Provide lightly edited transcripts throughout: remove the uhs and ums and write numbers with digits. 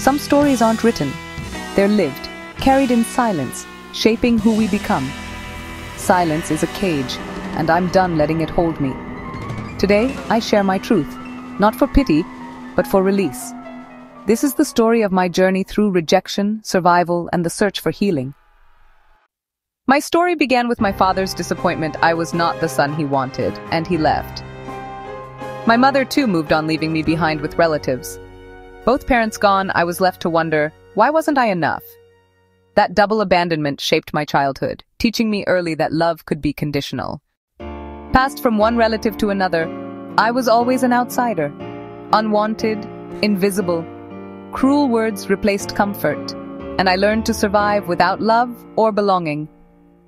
Some stories aren't written. They're lived, carried in silence, shaping who we become. Silence is a cage, and I'm done letting it hold me. Today, I share my truth, not for pity, but for release. This is the story of my journey through rejection, survival, and the search for healing. My story began with my father's disappointment. I was not the son he wanted, and he left. My mother, too, moved on, leaving me behind with relatives. Both parents gone, I was left to wonder, why wasn't I enough? That double abandonment shaped my childhood, teaching me early that love could be conditional. Passed from one relative to another, I was always an outsider. Unwanted, invisible. Cruel words replaced comfort, and I learned to survive without love or belonging.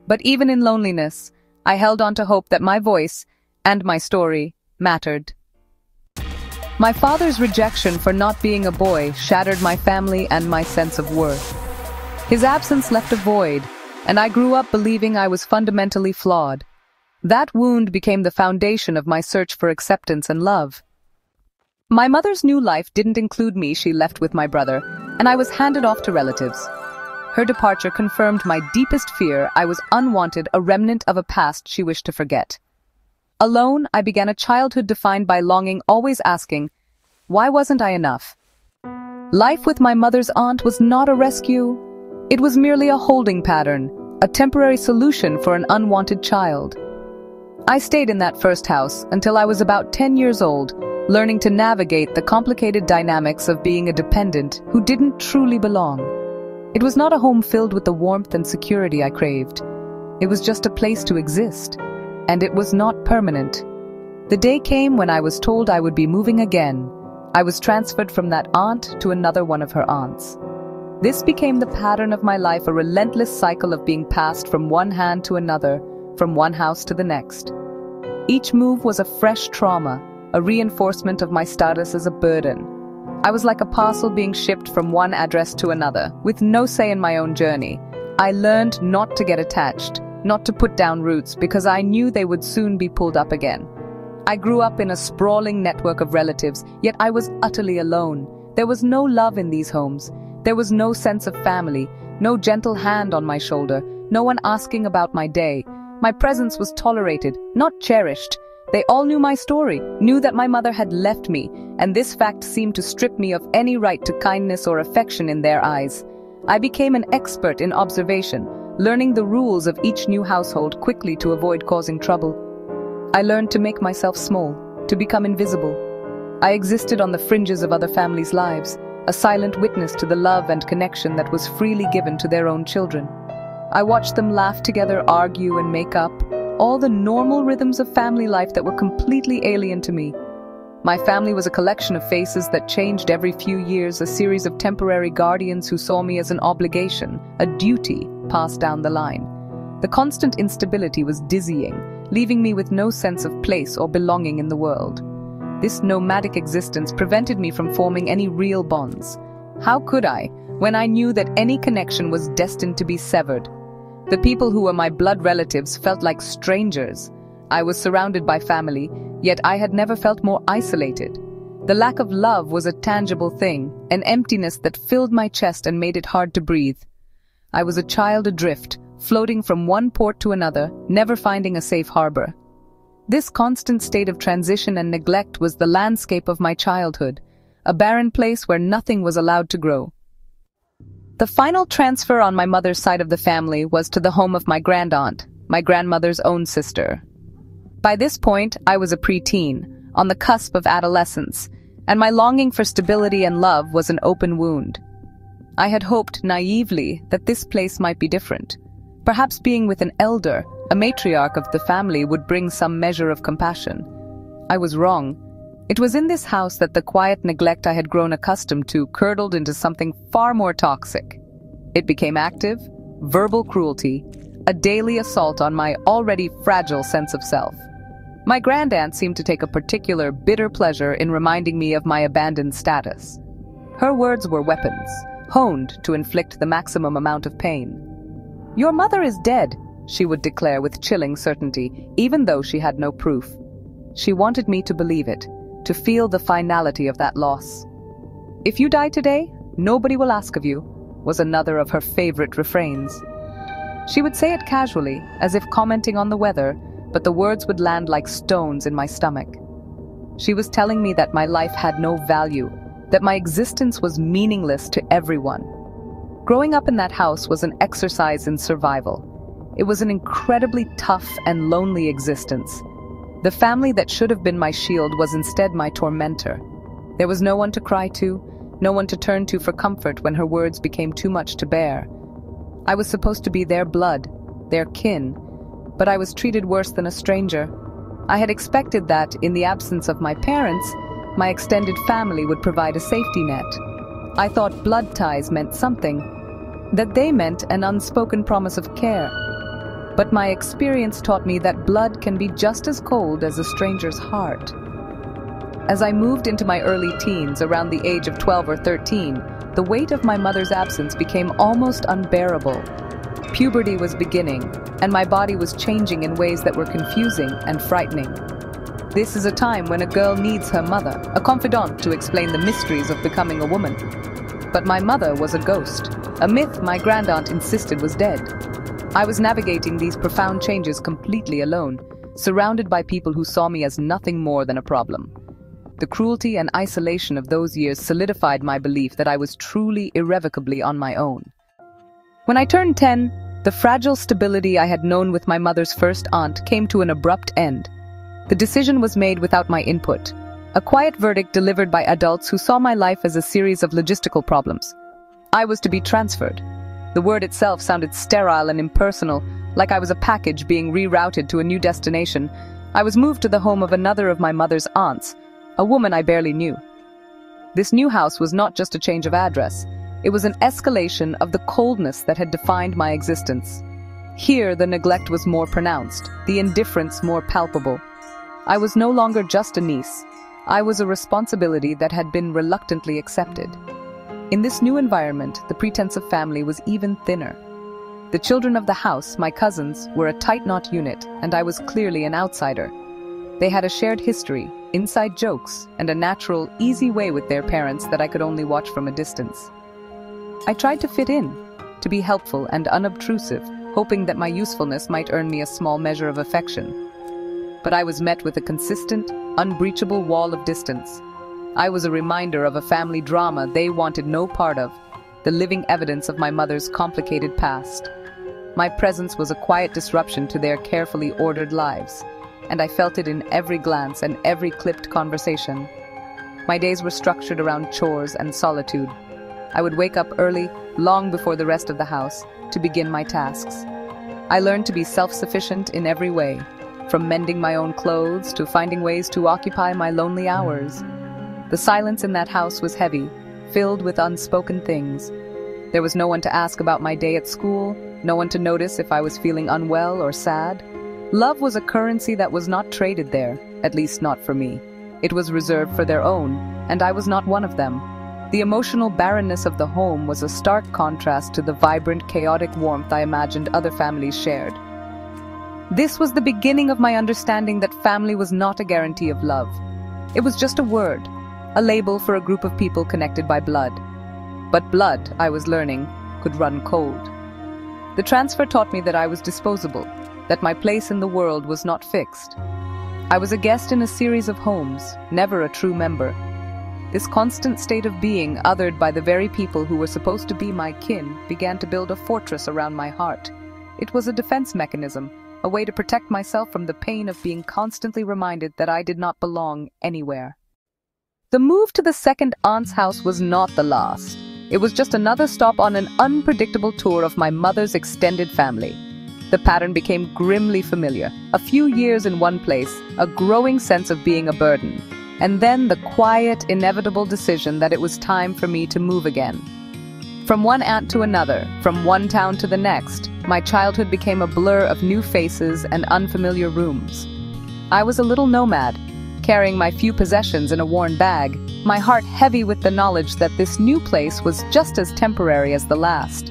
But even in loneliness, I held on to hope that my voice and my story mattered. My father's rejection for not being a boy shattered my family and my sense of worth. His absence left a void, and I grew up believing I was fundamentally flawed. That wound became the foundation of my search for acceptance and love. My mother's new life didn't include me. She left with my brother, and I was handed off to relatives. Her departure confirmed my deepest fear. I was unwanted, a remnant of a past she wished to forget. Alone, I began a childhood defined by longing, always asking, why wasn't I enough? Life with my mother's aunt was not a rescue. It was merely a holding pattern, a temporary solution for an unwanted child. I stayed in that first house until I was about 10 years old, learning to navigate the complicated dynamics of being a dependent who didn't truly belong. It was not a home filled with the warmth and security I craved. It was just a place to exist, and it was not permanent. The day came when I was told I would be moving again. I was transferred from that aunt to another one of her aunts. This became the pattern of my life, a relentless cycle of being passed from one hand to another, from one house to the next. Each move was a fresh trauma, a reinforcement of my status as a burden. I was like a parcel being shipped from one address to another, with no say in my own journey. I learned not to get attached, not to put down roots, because I knew they would soon be pulled up again. I grew up in a sprawling network of relatives, yet I was utterly alone. There was no love in these homes. There was no sense of family, no gentle hand on my shoulder, no one asking about my day. My presence was tolerated, not cherished. They all knew my story, knew that my mother had left me, and this fact seemed to strip me of any right to kindness or affection in their eyes. I became an expert in observation, learning the rules of each new household quickly to avoid causing trouble. I learned to make myself small, to become invisible. I existed on the fringes of other families' lives, a silent witness to the love and connection that was freely given to their own children. I watched them laugh together, argue, and make up, all the normal rhythms of family life that were completely alien to me. My family was a collection of faces that changed every few years, a series of temporary guardians who saw me as an obligation, a duty passed down the line. The constant instability was dizzying, leaving me with no sense of place or belonging in the world. This nomadic existence prevented me from forming any real bonds. How could I, when I knew that any connection was destined to be severed? The people who were my blood relatives felt like strangers. I was surrounded by family, yet I had never felt more isolated. The lack of love was a tangible thing, an emptiness that filled my chest and made it hard to breathe. I was a child adrift, floating from one port to another, never finding a safe harbor. This constant state of transition and neglect was the landscape of my childhood, a barren place where nothing was allowed to grow. The final transfer on my mother's side of the family was to the home of my grandaunt, my grandmother's own sister. By this point, I was a preteen, on the cusp of adolescence, and my longing for stability and love was an open wound. I had hoped naively that this place might be different. Perhaps being with an elder, a matriarch of the family, would bring some measure of compassion. I was wrong. It was in this house that the quiet neglect I had grown accustomed to curdled into something far more toxic. It became active, verbal cruelty, a daily assault on my already fragile sense of self. My grandaunt seemed to take a particular bitter pleasure in reminding me of my abandoned status. Her words were weapons, honed to inflict the maximum amount of pain. "Your mother is dead," she would declare with chilling certainty, even though she had no proof. She wanted me to believe it, to feel the finality of that loss. "If you die today, "Nobody will ask of you," was another of her favorite refrains. She would say it casually, as if commenting on the weather, but the words would land like stones in my stomach. She was telling me that my life had no value, that my existence was meaningless to everyone. Growing up in that house was an exercise in survival. It was an incredibly tough and lonely existence. The family that should have been my shield was instead my tormentor. There was no one to cry to, no one to turn to for comfort when her words became too much to bear. I was supposed to be their blood, their kin, but I was treated worse than a stranger. I had expected that, in the absence of my parents, my extended family would provide a safety net. I thought blood ties meant something, that they meant an unspoken promise of care. But my experience taught me that blood can be just as cold as a stranger's heart. As I moved into my early teens, around the age of 12 or 13, the weight of my mother's absence became almost unbearable. Puberty was beginning, and my body was changing in ways that were confusing and frightening. This is a time when a girl needs her mother, a confidant to explain the mysteries of becoming a woman. But my mother was a ghost, a myth my grandaunt insisted was dead. I was navigating these profound changes completely alone, surrounded by people who saw me as nothing more than a problem. The cruelty and isolation of those years solidified my belief that I was truly, irrevocably on my own. When I turned 10, the fragile stability I had known with my mother's first aunt came to an abrupt end. The decision was made without my input, a quiet verdict delivered by adults who saw my life as a series of logistical problems. I was to be transferred. The word itself sounded sterile and impersonal, like I was a package being rerouted to a new destination. I was moved to the home of another of my mother's aunts, a woman I barely knew. This new house was not just a change of address. It was an escalation of the coldness that had defined my existence. Here, the neglect was more pronounced, the indifference more palpable. I was no longer just a niece. I was a responsibility that had been reluctantly accepted. In this new environment, the pretense of family was even thinner. The children of the house, my cousins, were a tight-knot unit, and I was clearly an outsider. They had a shared history, inside jokes, and a natural, easy way with their parents that I could only watch from a distance. I tried to fit in, to be helpful and unobtrusive, hoping that my usefulness might earn me a small measure of affection. But I was met with a consistent, unbreachable wall of distance. I was a reminder of a family drama they wanted no part of, the living evidence of my mother's complicated past. My presence was a quiet disruption to their carefully ordered lives, and I felt it in every glance and every clipped conversation. My days were structured around chores and solitude. I would wake up early, long before the rest of the house, to begin my tasks. I learned to be self-sufficient in every way, from mending my own clothes to finding ways to occupy my lonely hours. The silence in that house was heavy, filled with unspoken things. There was no one to ask about my day at school, no one to notice if I was feeling unwell or sad. Love was a currency that was not traded there, at least not for me. It was reserved for their own, and I was not one of them. The emotional barrenness of the home was a stark contrast to the vibrant, chaotic warmth I imagined other families shared. This was the beginning of my understanding that family was not a guarantee of love. It was just a word, a label for a group of people connected by blood. But blood, I was learning, could run cold. The transfer taught me that I was disposable, that my place in the world was not fixed. I was a guest in a series of homes, never a true member. This constant state of being, othered by the very people who were supposed to be my kin, began to build a fortress around my heart. It was a defense mechanism, a way to protect myself from the pain of being constantly reminded that I did not belong anywhere. The move to the second aunt's house was not the last. It was just another stop on an unpredictable tour of my mother's extended family. The pattern became grimly familiar. A few years in one place, a growing sense of being a burden, and then the quiet, inevitable decision that it was time for me to move again. From one aunt to another, from one town to the next, my childhood became a blur of new faces and unfamiliar rooms. I was a little nomad, carrying my few possessions in a worn bag, my heart heavy with the knowledge that this new place was just as temporary as the last.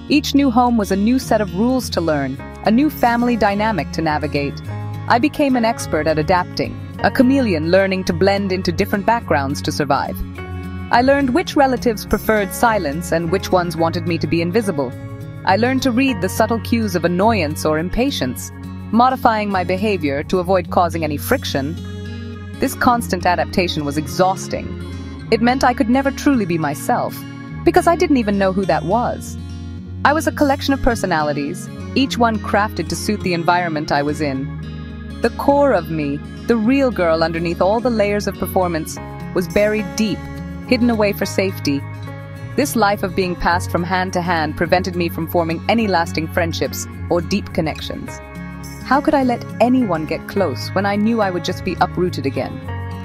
Each new home was a new set of rules to learn, a new family dynamic to navigate. I became an expert at adapting, a chameleon learning to blend into different backgrounds to survive. I learned which relatives preferred silence and which ones wanted me to be invisible. I learned to read the subtle cues of annoyance or impatience, modifying my behavior to avoid causing any friction. This constant adaptation was exhausting. It meant I could never truly be myself, because I didn't even know who that was. I was a collection of personalities, each one crafted to suit the environment I was in. The core of me, the real girl underneath all the layers of performance, was buried deep, hidden away for safety. This life of being passed from hand to hand prevented me from forming any lasting friendships or deep connections. How could I let anyone get close when I knew I would just be uprooted again?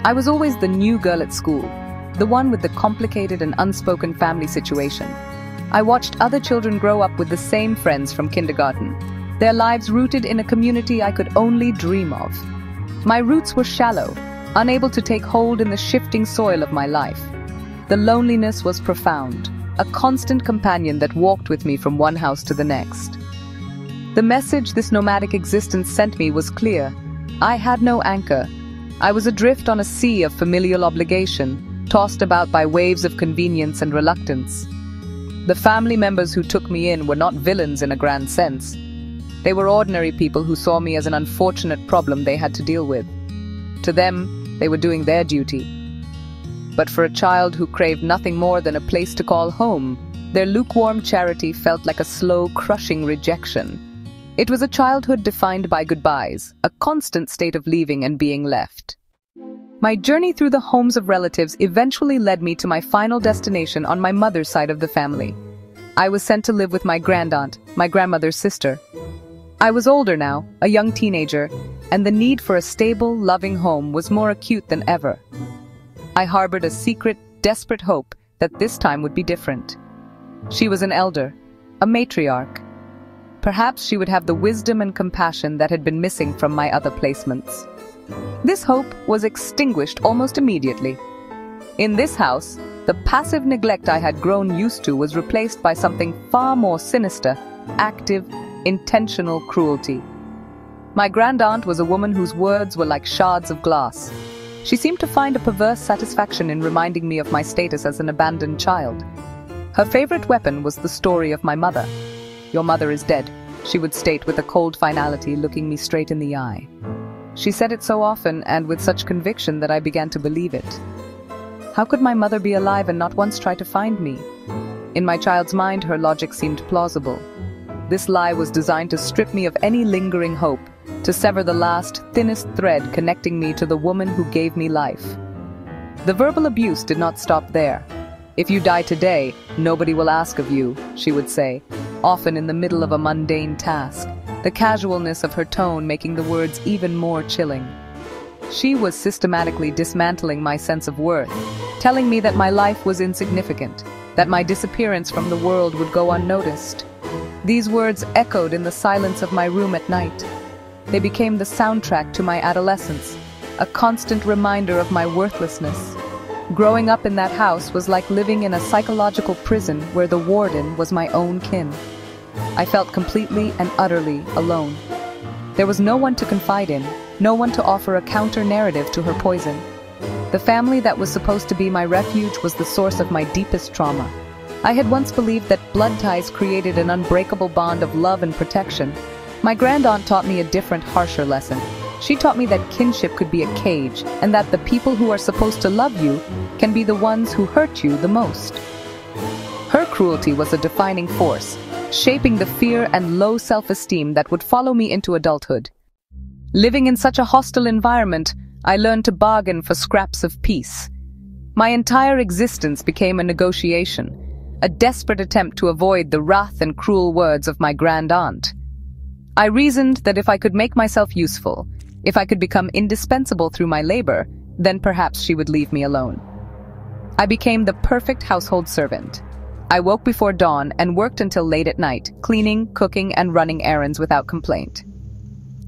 I was always the new girl at school, the one with the complicated and unspoken family situation. I watched other children grow up with the same friends from kindergarten, their lives rooted in a community I could only dream of. My roots were shallow, unable to take hold in the shifting soil of my life. The loneliness was profound, a constant companion that walked with me from one house to the next. The message this nomadic existence sent me was clear. I had no anchor. I was adrift on a sea of familial obligation, tossed about by waves of convenience and reluctance. The family members who took me in were not villains in a grand sense. They were ordinary people who saw me as an unfortunate problem they had to deal with. To them, they were doing their duty. But for a child who craved nothing more than a place to call home, their lukewarm charity felt like a slow, crushing rejection. It was a childhood defined by goodbyes, a constant state of leaving and being left. My journey through the homes of relatives eventually led me to my final destination on my mother's side of the family. I was sent to live with my grandaunt, my grandmother's sister. I was older now, a young teenager, and the need for a stable, loving home was more acute than ever. I harbored a secret, desperate hope that this time would be different. She was an elder, a matriarch. Perhaps she would have the wisdom and compassion that had been missing from my other placements. This hope was extinguished almost immediately. In this house, the passive neglect I had grown used to was replaced by something far more sinister, active, intentional cruelty. My grandaunt was a woman whose words were like shards of glass. She seemed to find a perverse satisfaction in reminding me of my status as an abandoned child. Her favorite weapon was the story of my mother. "Your mother is dead," she would state with a cold finality, looking me straight in the eye. She said it so often and with such conviction that I began to believe it. How could my mother be alive and not once try to find me? In my child's mind, her logic seemed plausible. This lie was designed to strip me of any lingering hope, to sever the last, thinnest thread connecting me to the woman who gave me life. The verbal abuse did not stop there. "If you die today, nobody will ask of you," she would say, often in the middle of a mundane task, the casualness of her tone making the words even more chilling. She was systematically dismantling my sense of worth, telling me that my life was insignificant, that my disappearance from the world would go unnoticed. These words echoed in the silence of my room at night. They became the soundtrack to my adolescence, a constant reminder of my worthlessness. Growing up in that house was like living in a psychological prison where the warden was my own kin. I felt completely and utterly alone. There was no one to confide in, no one to offer a counter-narrative to her poison. The family that was supposed to be my refuge was the source of my deepest trauma. I had once believed that blood ties created an unbreakable bond of love and protection. My grandaunt taught me a different, harsher lesson. She taught me that kinship could be a cage, and that the people who are supposed to love you can be the ones who hurt you the most. Her cruelty was a defining force, shaping the fear and low self-esteem that would follow me into adulthood. Living in such a hostile environment, I learned to bargain for scraps of peace. My entire existence became a negotiation, a desperate attempt to avoid the wrath and cruel words of my grandaunt. I reasoned that if I could make myself useful, if I could become indispensable through my labor, then perhaps she would leave me alone. I became the perfect household servant. I woke before dawn and worked until late at night, cleaning, cooking, and running errands without complaint.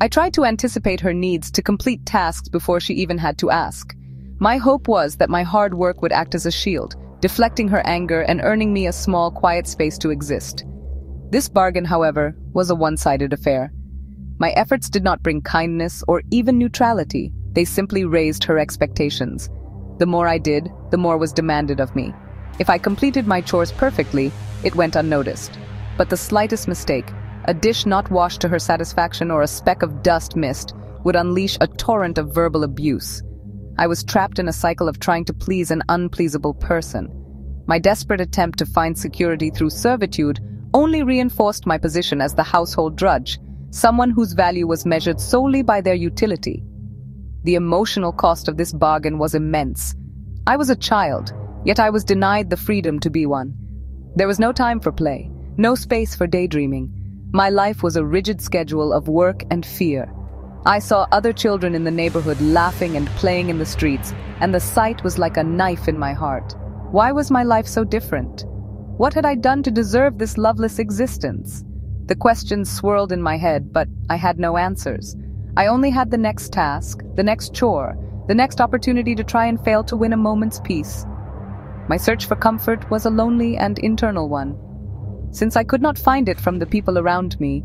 I tried to anticipate her needs, to complete tasks before she even had to ask. My hope was that my hard work would act as a shield, deflecting her anger and earning me a small, quiet space to exist. This bargain, however, was a one-sided affair. My efforts did not bring kindness or even neutrality. They simply raised her expectations. The more I did, the more was demanded of me. If I completed my chores perfectly, it went unnoticed. But the slightest mistake, a dish not washed to her satisfaction or a speck of dust missed, would unleash a torrent of verbal abuse. I was trapped in a cycle of trying to please an unpleasable person. My desperate attempt to find security through servitude only reinforced my position as the household drudge, someone whose value was measured solely by their utility. The emotional cost of this bargain was immense. I was a child, yet I was denied the freedom to be one. There was no time for play, no space for daydreaming. My life was a rigid schedule of work and fear. I saw other children in the neighborhood laughing and playing in the streets, and the sight was like a knife in my heart. Why was my life so different? What had I done to deserve this loveless existence? The questions swirled in my head, but I had no answers. I only had the next task, the next chore, the next opportunity to try and fail to win a moment's peace. My search for comfort was a lonely and internal one. Since I could not find it from the people around me,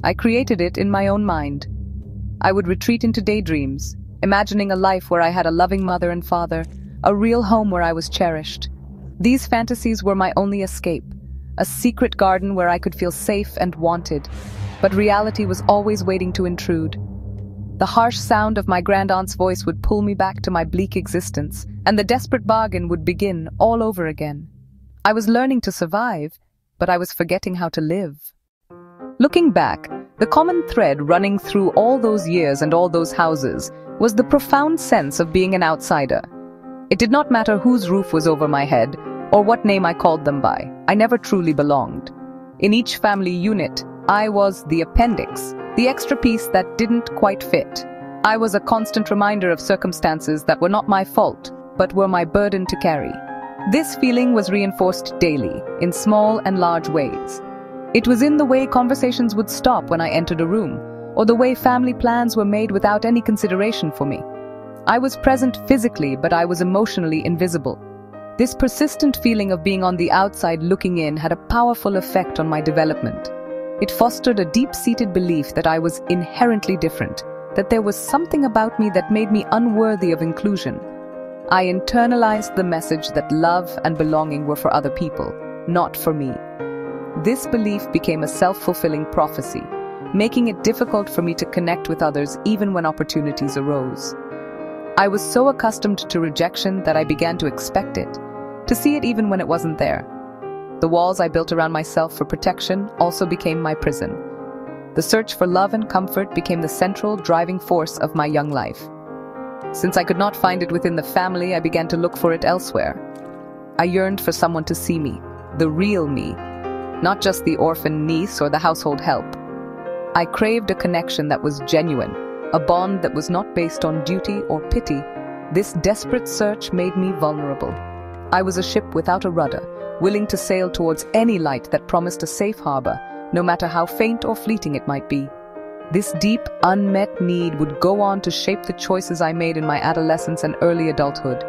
I created it in my own mind. I would retreat into daydreams, imagining a life where I had a loving mother and father, a real home where I was cherished. These fantasies were my only escape, a secret garden where I could feel safe and wanted, but reality was always waiting to intrude. The harsh sound of my grandaunt's voice would pull me back to my bleak existence, and the desperate bargain would begin all over again. I was learning to survive, but I was forgetting how to live. Looking back, the common thread running through all those years and all those houses was the profound sense of being an outsider. It did not matter whose roof was over my head or what name I called them by. I never truly belonged. In each family unit, I was the appendix, the extra piece that didn't quite fit. I was a constant reminder of circumstances that were not my fault, but were my burden to carry. This feeling was reinforced daily, in small and large ways. It was in the way conversations would stop when I entered a room, or the way family plans were made without any consideration for me. I was present physically, but I was emotionally invisible. This persistent feeling of being on the outside looking in had a powerful effect on my development. It fostered a deep-seated belief that I was inherently different, that there was something about me that made me unworthy of inclusion. I internalized the message that love and belonging were for other people, not for me. This belief became a self-fulfilling prophecy, making it difficult for me to connect with others even when opportunities arose. I was so accustomed to rejection that I began to expect it, to see it even when it wasn't there. The walls I built around myself for protection also became my prison. The search for love and comfort became the central driving force of my young life. Since I could not find it within the family, I began to look for it elsewhere. I yearned for someone to see me, the real me, not just the orphan niece or the household help. I craved a connection that was genuine, a bond that was not based on duty or pity. This desperate search made me vulnerable. I was a ship without a rudder, willing to sail towards any light that promised a safe harbor, no matter how faint or fleeting it might be. This deep, unmet need would go on to shape the choices I made in my adolescence and early adulthood.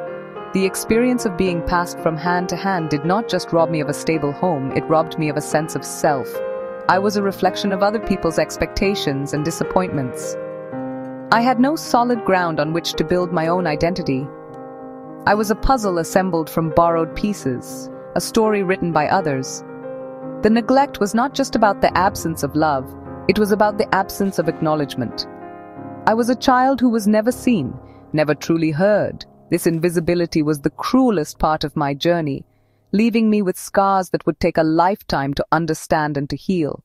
The experience of being passed from hand to hand did not just rob me of a stable home, it robbed me of a sense of self. I was a reflection of other people's expectations and disappointments. I had no solid ground on which to build my own identity. I was a puzzle assembled from borrowed pieces, a story written by others. The neglect was not just about the absence of love, it was about the absence of acknowledgement. I was a child who was never seen, never truly heard. This invisibility was the cruelest part of my journey, leaving me with scars that would take a lifetime to understand and to heal.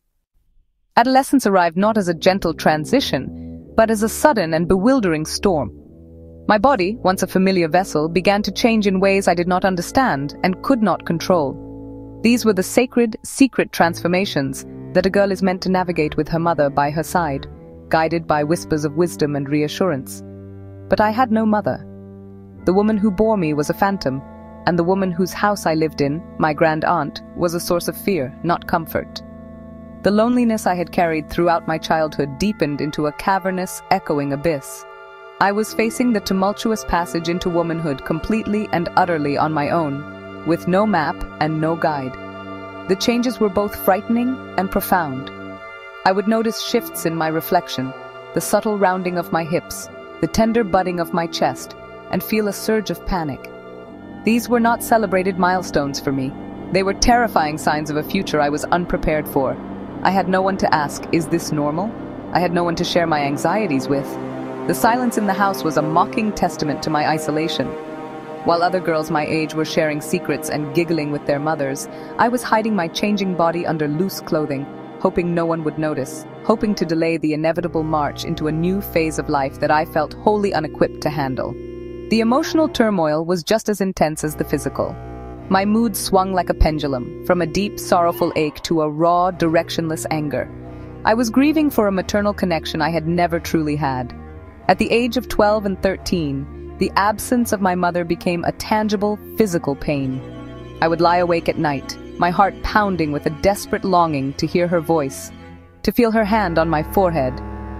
Adolescence arrived not as a gentle transition, but as a sudden and bewildering storm. My body, once a familiar vessel, began to change in ways I did not understand and could not control. These were the sacred, secret transformations that a girl is meant to navigate with her mother by her side, guided by whispers of wisdom and reassurance. But I had no mother. The woman who bore me was a phantom, and the woman whose house I lived in, my grand aunt, was a source of fear, not comfort. The loneliness I had carried throughout my childhood deepened into a cavernous, echoing abyss. I was facing the tumultuous passage into womanhood completely and utterly on my own, with no map and no guide. The changes were both frightening and profound. I would notice shifts in my reflection, the subtle rounding of my hips, the tender budding of my chest, and feel a surge of panic. These were not celebrated milestones for me. They were terrifying signs of a future I was unprepared for. I had no one to ask, "Is this normal?" I had no one to share my anxieties with. The silence in the house was a mocking testament to my isolation. While other girls my age were sharing secrets and giggling with their mothers, I was hiding my changing body under loose clothing, hoping no one would notice, hoping to delay the inevitable march into a new phase of life that I felt wholly unequipped to handle. The emotional turmoil was just as intense as the physical. My mood swung like a pendulum, from a deep, sorrowful ache to a raw, directionless anger. I was grieving for a maternal connection I had never truly had. At the age of 12 and 13, the absence of my mother became a tangible, physical pain. I would lie awake at night, my heart pounding with a desperate longing to hear her voice, to feel her hand on my forehead,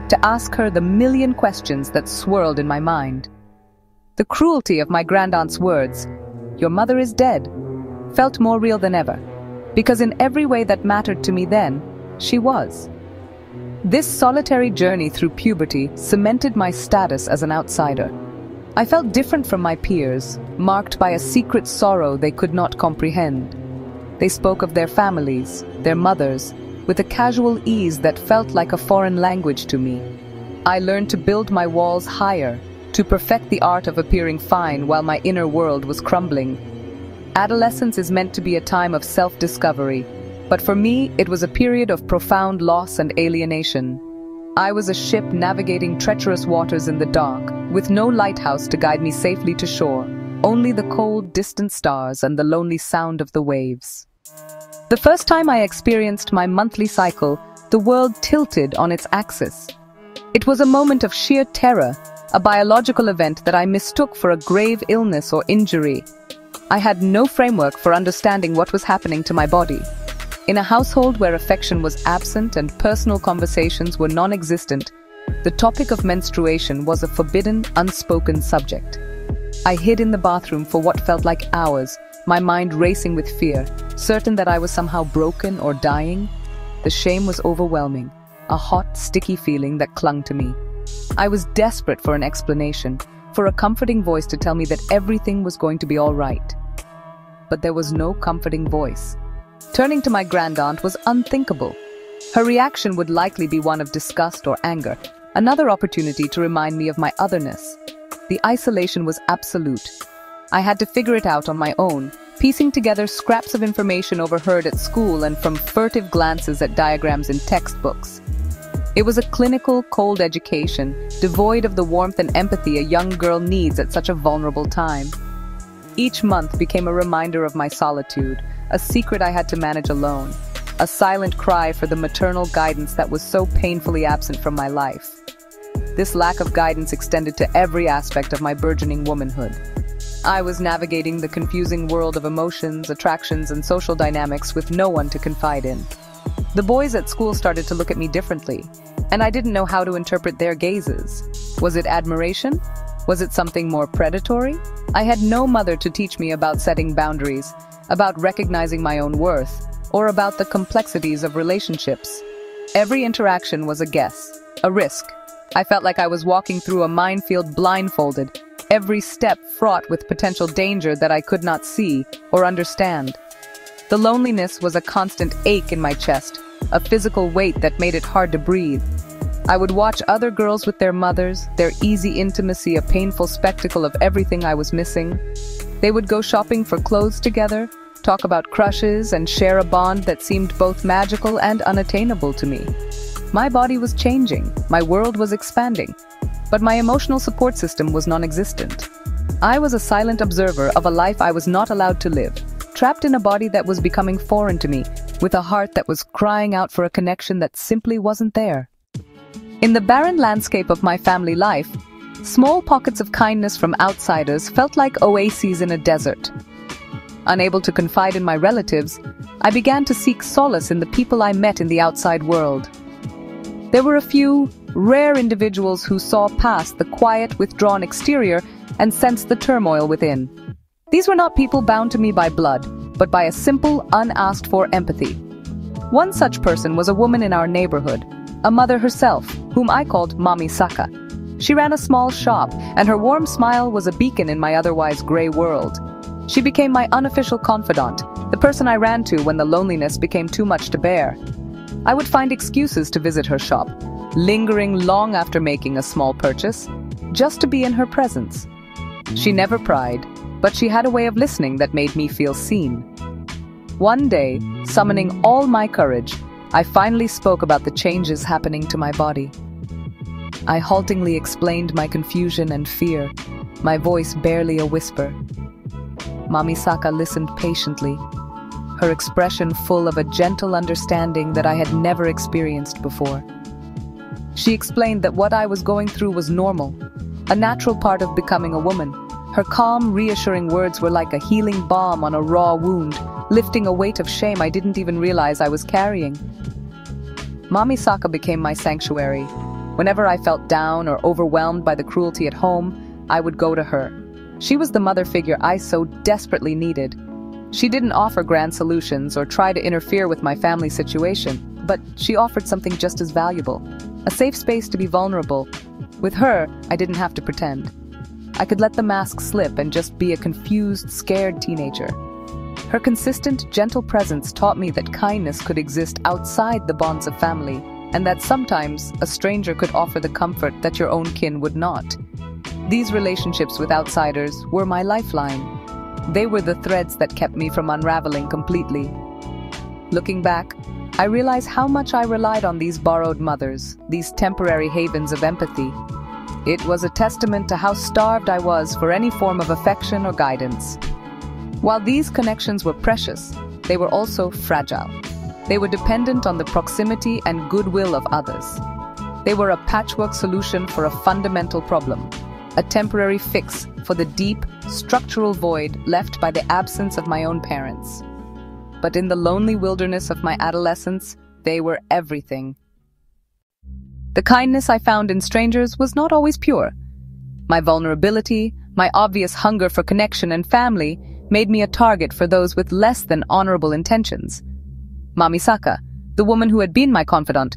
to ask her the million questions that swirled in my mind. The cruelty of my grandaunt's words, "Your mother is dead," felt more real than ever, because in every way that mattered to me then, she was. This solitary journey through puberty cemented my status as an outsider. I felt different from my peers, marked by a secret sorrow they could not comprehend. They spoke of their families, their mothers, with a casual ease that felt like a foreign language to me. I learned to build my walls higher, to perfect the art of appearing fine while my inner world was crumbling. Adolescence is meant to be a time of self-discovery, but for me it was a period of profound loss and alienation. I was a ship navigating treacherous waters in the dark, with no lighthouse to guide me safely to shore, only the cold, distant stars and the lonely sound of the waves. The first time I experienced my monthly cycle, the world tilted on its axis. It was a moment of sheer terror, a biological event that I mistook for a grave illness or injury. I had no framework for understanding what was happening to my body. In a household where affection was absent and personal conversations were non-existent, the topic of menstruation was a forbidden, unspoken subject. I hid in the bathroom for what felt like hours, my mind racing with fear, certain that I was somehow broken or dying. The shame was overwhelming, a hot, sticky feeling that clung to me. I was desperate for an explanation, for a comforting voice to tell me that everything was going to be all right. But there was no comforting voice. Turning to my grandaunt was unthinkable. Her reaction would likely be one of disgust or anger, another opportunity to remind me of my otherness. The isolation was absolute. I had to figure it out on my own, piecing together scraps of information overheard at school and from furtive glances at diagrams in textbooks. It was a clinical, cold education, devoid of the warmth and empathy a young girl needs at such a vulnerable time. Each month became a reminder of my solitude, a secret I had to manage alone, a silent cry for the maternal guidance that was so painfully absent from my life. This lack of guidance extended to every aspect of my burgeoning womanhood. I was navigating the confusing world of emotions, attractions, and social dynamics with no one to confide in. The boys at school started to look at me differently, and I didn't know how to interpret their gazes. Was it admiration? Was it something more predatory? I had no mother to teach me about setting boundaries, about recognizing my own worth, or about the complexities of relationships. Every interaction was a guess, a risk. I felt like I was walking through a minefield blindfolded, every step fraught with potential danger that I could not see or understand. The loneliness was a constant ache in my chest, a physical weight that made it hard to breathe. I would watch other girls with their mothers, their easy intimacy a painful spectacle of everything I was missing. They would go shopping for clothes together, talk about crushes, and share a bond that seemed both magical and unattainable to me. My body was changing, my world was expanding, but my emotional support system was non-existent. I was a silent observer of a life I was not allowed to live, trapped in a body that was becoming foreign to me, with a heart that was crying out for a connection that simply wasn't there. In the barren landscape of my family life, small pockets of kindness from outsiders felt like oases in a desert. Unable to confide in my relatives, I began to seek solace in the people I met in the outside world. There were a few rare individuals who saw past the quiet, withdrawn exterior and sensed the turmoil within. These were not people bound to me by blood, but by a simple, unasked-for empathy. One such person was a woman in our neighborhood, a mother herself, whom I called Mami Saka. She ran a small shop, and her warm smile was a beacon in my otherwise gray world. She became my unofficial confidant, the person I ran to when the loneliness became too much to bear. I would find excuses to visit her shop, lingering long after making a small purchase, just to be in her presence. She never pried, but she had a way of listening that made me feel seen. One day, summoning all my courage, I finally spoke about the changes happening to my body. I haltingly explained my confusion and fear, my voice barely a whisper. Mamisaka listened patiently, her expression full of a gentle understanding that I had never experienced before. She explained that what I was going through was normal, a natural part of becoming a woman. Her calm, reassuring words were like a healing balm on a raw wound, lifting a weight of shame I didn't even realize I was carrying. Mamisaka became my sanctuary. Whenever I felt down or overwhelmed by the cruelty at home, I would go to her. She was the mother figure I so desperately needed. She didn't offer grand solutions or try to interfere with my family situation, but she offered something just as valuable, a safe space to be vulnerable. With her, I didn't have to pretend. I could let the mask slip and just be a confused, scared teenager. Her consistent, gentle presence taught me that kindness could exist outside the bonds of family, and that sometimes a stranger could offer the comfort that your own kin would not. These relationships with outsiders were my lifeline. They were the threads that kept me from unraveling completely. Looking back, I realize how much I relied on these borrowed mothers, these temporary havens of empathy. It was a testament to how starved I was for any form of affection or guidance. While these connections were precious, they were also fragile. They were dependent on the proximity and goodwill of others. They were a patchwork solution for a fundamental problem, a temporary fix for the deep, structural void left by the absence of my own parents. But in the lonely wilderness of my adolescence, they were everything. The kindness I found in strangers was not always pure. My vulnerability, my obvious hunger for connection and family, made me a target for those with less than honorable intentions. Mamisaka, the woman who had been my confidant,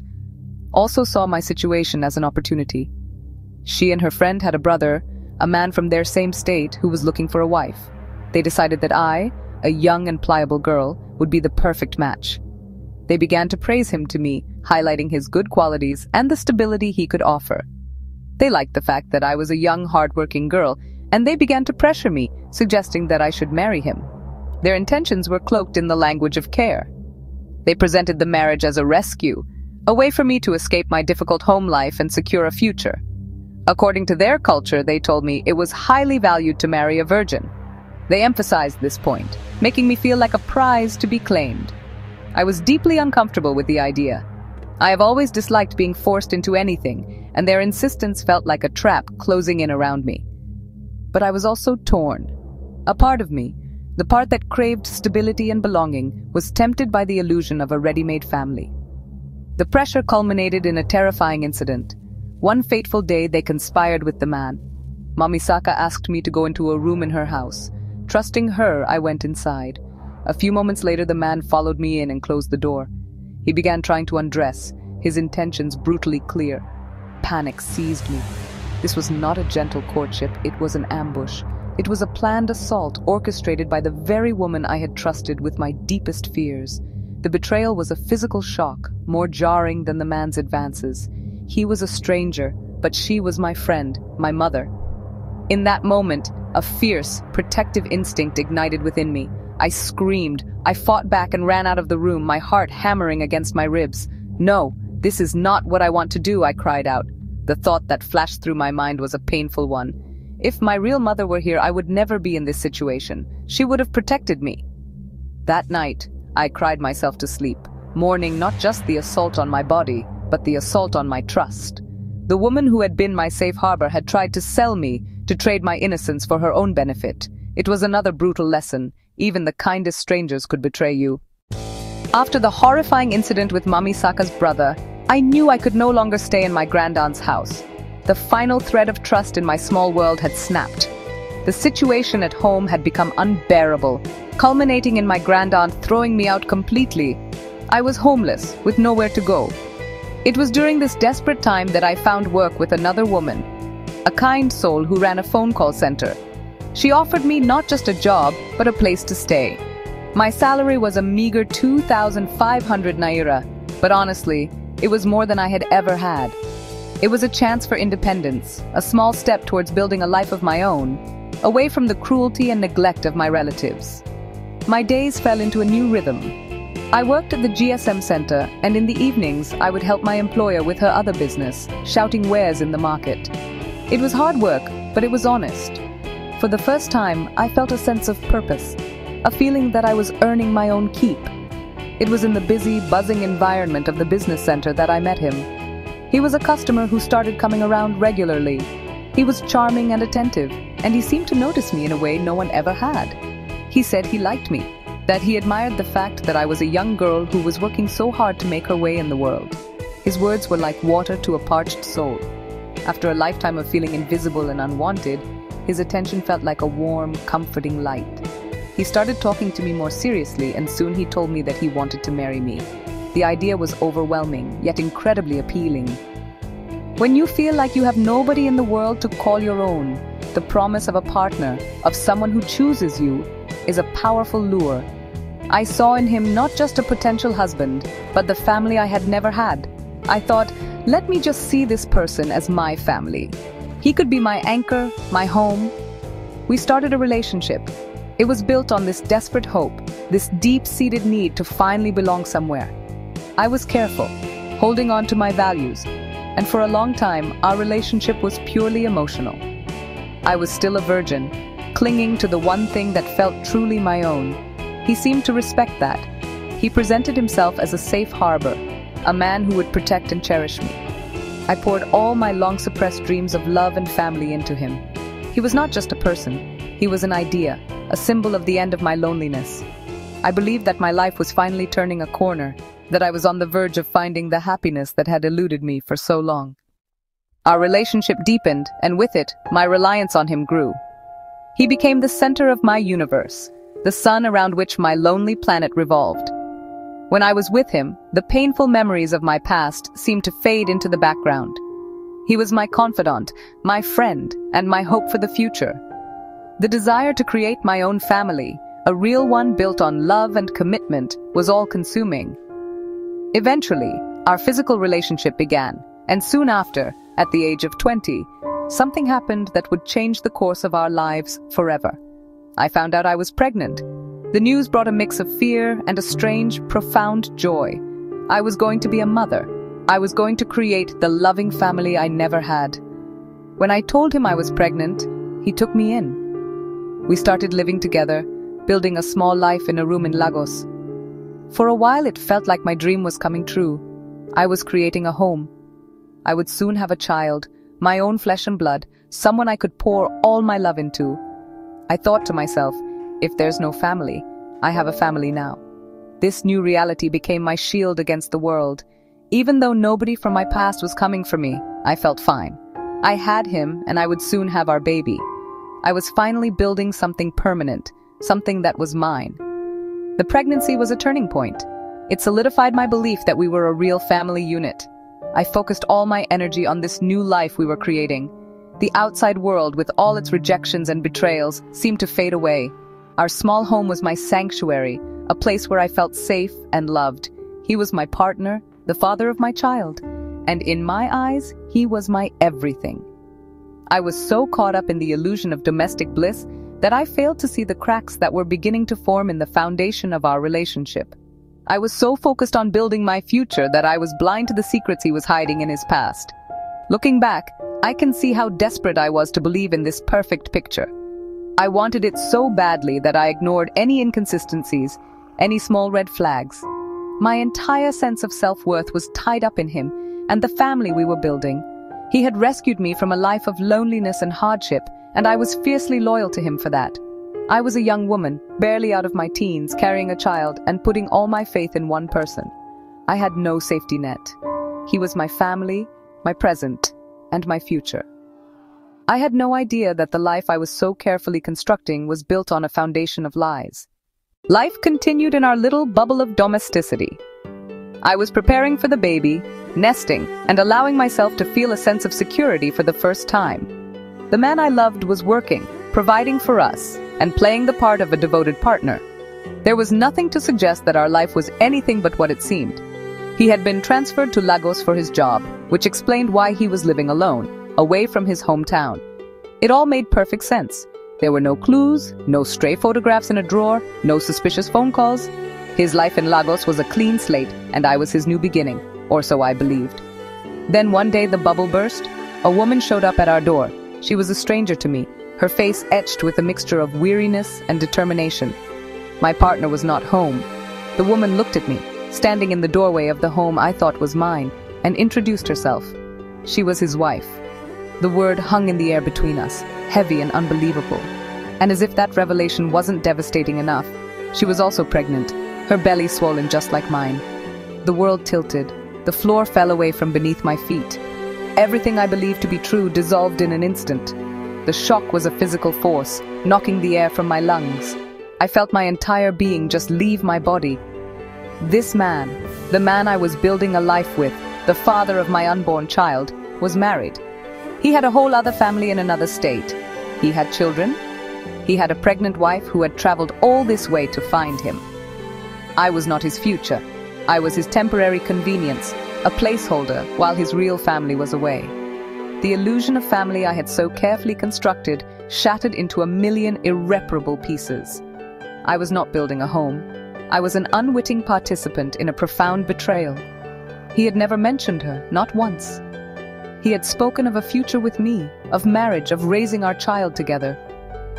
also saw my situation as an opportunity. She and her friend had a brother, a man from their same state who was looking for a wife. They decided that I, a young and pliable girl, would be the perfect match. They began to praise him to me, highlighting his good qualities and the stability he could offer. They liked the fact that I was a young, hardworking girl, and they began to pressure me, suggesting that I should marry him. Their intentions were cloaked in the language of care. They presented the marriage as a rescue, a way for me to escape my difficult home life and secure a future. According to their culture, they told me it was highly valued to marry a virgin. They emphasized this point, making me feel like a prize to be claimed. I was deeply uncomfortable with the idea. I have always disliked being forced into anything, and their insistence felt like a trap closing in around me. But I was also torn. A part of me, the part that craved stability and belonging, was tempted by the illusion of a ready-made family. The pressure culminated in a terrifying incident. One fateful day, they conspired with the man. Mamisaka asked me to go into a room in her house. Trusting her, I went inside. A few moments later, the man followed me in and closed the door. He began trying to undress, his intentions brutally clear. Panic seized me. This was not a gentle courtship, it was an ambush. It was a planned assault orchestrated by the very woman I had trusted with my deepest fears. The betrayal was a physical shock, more jarring than the man's advances. He was a stranger, but she was my friend, my mother. In that moment, a fierce, protective instinct ignited within me. I screamed. I fought back and ran out of the room, my heart hammering against my ribs. "No, this is not what I want to do," I cried out. The thought that flashed through my mind was a painful one. If my real mother were here, I would never be in this situation. She would have protected me. That night, I cried myself to sleep, mourning not just the assault on my body, but the assault on my trust. The woman who had been my safe harbor had tried to sell me, to trade my innocence for her own benefit. It was another brutal lesson. Even the kindest strangers could betray you. After the horrifying incident with Mamisaka's brother, I knew I could no longer stay in my grandaunt's house. The final thread of trust in my small world had snapped. The situation at home had become unbearable, culminating in my grandaunt throwing me out completely. I was homeless, with nowhere to go. It was during this desperate time that I found work with another woman. a kind soul who ran a phone call center. She offered me not just a job, but a place to stay. My salary was a meager 2,500 naira, but honestly, it was more than I had ever had. It was a chance for independence, a small step towards building a life of my own, away from the cruelty and neglect of my relatives. My days fell into a new rhythm. I worked at the GSM center, and in the evenings, I would help my employer with her other business, shouting wares in the market. It was hard work, but it was honest. For the first time, I felt a sense of purpose, a feeling that I was earning my own keep. It was in the busy, buzzing environment of the business center that I met him. He was a customer who started coming around regularly. He was charming and attentive, and he seemed to notice me in a way no one ever had. He said he liked me, that he admired the fact that I was a young girl who was working so hard to make her way in the world. His words were like water to a parched soul. After a lifetime of feeling invisible and unwanted, his attention felt like a warm, comforting light. He started talking to me more seriously, and soon he told me that he wanted to marry me. The idea was overwhelming, yet incredibly appealing. When you feel like you have nobody in the world to call your own, the promise of a partner, of someone who chooses you, is a powerful lure. I saw in him not just a potential husband, but the family I had never had. I thought, let me just see this person as my family. He could be my anchor, my home. We started a relationship. It was built on this desperate hope, this deep-seated need to finally belong somewhere. I was careful, holding on to my values, and for a long time, our relationship was purely emotional. I was still a virgin, clinging to the one thing that felt truly my own. He seemed to respect that. He presented himself as a safe harbor, a man who would protect and cherish me. I poured all my long-suppressed dreams of love and family into him. He was not just a person, he was an idea, a symbol of the end of my loneliness. I believed that my life was finally turning a corner, that I was on the verge of finding the happiness that had eluded me for so long. Our relationship deepened, and with it, my reliance on him grew. He became the center of my universe, the sun around which my lonely planet revolved. When I was with him, the painful memories of my past seemed to fade into the background. He was my confidant, my friend, and my hope for the future. The desire to create my own family, a real one built on love and commitment, was all-consuming. Eventually, our physical relationship began, and soon after, at the age of 20, something happened that would change the course of our lives forever. I found out I was pregnant. The news brought a mix of fear and a strange, profound joy. I was going to be a mother. I was going to create the loving family I never had. When I told him I was pregnant, he took me in. We started living together, building a small life in a room in Lagos. For a while it felt like my dream was coming true. I was creating a home. I would soon have a child, my own flesh and blood, someone I could pour all my love into. I thought to myself, if there's no family, I have a family now. This new reality became my shield against the world. Even though nobody from my past was coming for me, I felt fine. I had him, and I would soon have our baby. I was finally building something permanent, something that was mine. The pregnancy was a turning point. It solidified my belief that we were a real family unit. I focused all my energy on this new life we were creating. The outside world, with all its rejections and betrayals, seemed to fade away. Our small home was my sanctuary, a place where I felt safe and loved. He was my partner, the father of my child, and in my eyes, he was my everything. I was so caught up in the illusion of domestic bliss that I failed to see the cracks that were beginning to form in the foundation of our relationship. I was so focused on building my future that I was blind to the secrets he was hiding in his past. Looking back, I can see how desperate I was to believe in this perfect picture. I wanted it so badly that I ignored any inconsistencies, any small red flags. My entire sense of self-worth was tied up in him and the family we were building. He had rescued me from a life of loneliness and hardship, and I was fiercely loyal to him for that. I was a young woman, barely out of my teens, carrying a child and putting all my faith in one person. I had no safety net. He was my family, my present, and my future. I had no idea that the life I was so carefully constructing was built on a foundation of lies. Life continued in our little bubble of domesticity. I was preparing for the baby, nesting, and allowing myself to feel a sense of security for the first time. The man I loved was working, providing for us, and playing the part of a devoted partner. There was nothing to suggest that our life was anything but what it seemed. He had been transferred to Lagos for his job, which explained why he was living alone, away from his hometown. It all made perfect sense. There were no clues, no stray photographs in a drawer, no suspicious phone calls. His life in Lagos was a clean slate, and I was his new beginning, or so I believed. Then one day the bubble burst. A woman showed up at our door. She was a stranger to me, her face etched with a mixture of weariness and determination. My partner was not home. The woman looked at me, standing in the doorway of the home I thought was mine, and introduced herself. She was his wife. The word hung in the air between us, heavy and unbelievable. And as if that revelation wasn't devastating enough, she was also pregnant, her belly swollen just like mine. The world tilted. The floor fell away from beneath my feet. Everything I believed to be true dissolved in an instant. The shock was a physical force, knocking the air from my lungs. I felt my entire being just leave my body. This man, the man I was building a life with, the father of my unborn child, was married. He had a whole other family in another state. He had children. He had a pregnant wife who had traveled all this way to find him. I was not his future. I was his temporary convenience, a placeholder while his real family was away. The illusion of family I had so carefully constructed shattered into a million irreparable pieces. I was not building a home. I was an unwitting participant in a profound betrayal. He had never mentioned her, not once. He had spoken of a future with me, of marriage, of raising our child together.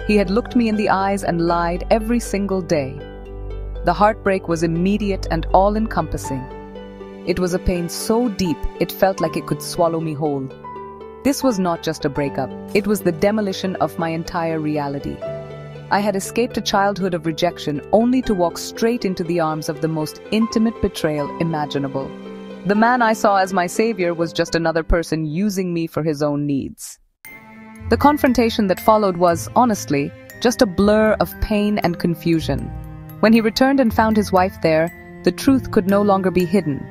He had looked me in the eyes and lied every single day. The heartbreak was immediate and all-encompassing. It was a pain so deep it felt like it could swallow me whole. This was not just a breakup, it was the demolition of my entire reality. I had escaped a childhood of rejection only to walk straight into the arms of the most intimate betrayal imaginable. The man I saw as my savior was just another person using me for his own needs. The confrontation that followed was, honestly, just a blur of pain and confusion. When he returned and found his wife there, the truth could no longer be hidden.